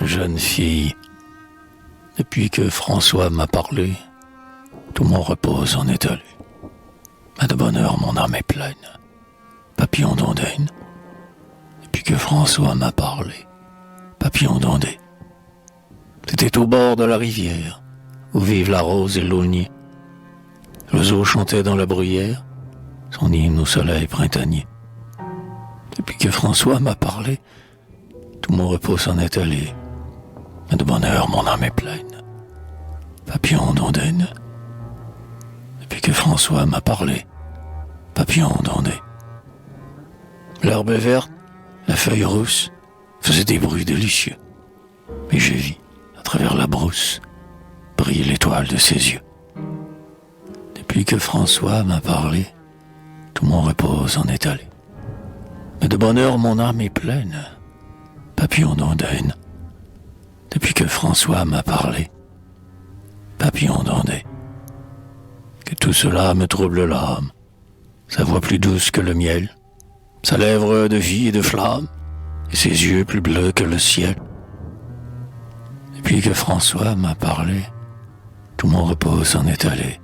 jeune fille. Depuis que François m'a parlé, tout mon repos s'en est allé. Mais de bonheur, mon âme est pleine, papillon d'ondaine. Depuis que François m'a parlé, papillon d'ondée. C'était au bord de la rivière, où vivent la rose et l'aulnier. L'oiseau chantait dans la bruyère, son hymne au soleil printanier. Depuis que François m'a parlé, tout mon repos s'en est allé. Mais de bonheur, mon âme est pleine, papillon d'ondaine. Depuis que François m'a parlé, papillon d'ondée. L'herbe est verte, la feuille rousse, faisait des bruits délicieux. Mais j'ai vu, à travers la brousse, briller l'étoile de ses yeux. Depuis que François m'a parlé, tout mon repos s'en est allé. Mais de bonheur, mon âme est pleine, papillon d'ondaine. Depuis que François m'a parlé, papillon d'ondée. Que tout cela me trouble l'âme, sa voix plus douce que le miel, sa lèvre de vie et de flamme, et ses yeux plus bleus que le ciel. Depuis que François m'a parlé, tout mon repos s'en est allé.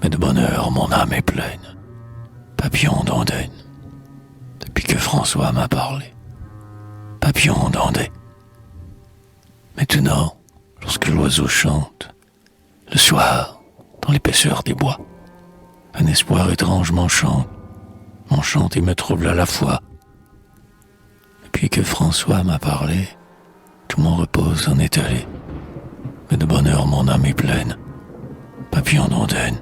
Mais de bonheur, mon âme est pleine, papillon d'ondaine. Depuis que François m'a parlé, papillon d'ondée. Maintenant, lorsque l'oiseau chante, le soir, dans l'épaisseur des bois, un espoir étrange m'enchante et me trouble à la fois. Depuis que François m'a parlé, tout mon repos s'en est allé. Mais de bonheur, mon âme est pleine, papillon d'ondaine.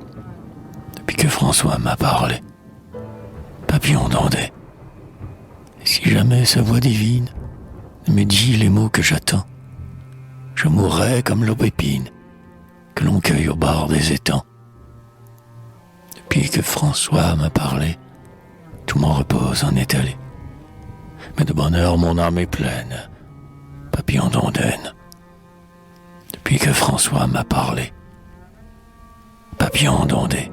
Depuis que François m'a parlé, papillon d'ondée. Et si jamais sa voix divine me dit les mots que j'attends, je mourrai comme l'aubépine que l'on cueille au bord des étangs. Depuis que François m'a parlé, tout mon repos s'en est allé. Mais de bonheur, mon âme est pleine, papillon d'ondaine. Depuis que François m'a parlé, papillon d'ondée.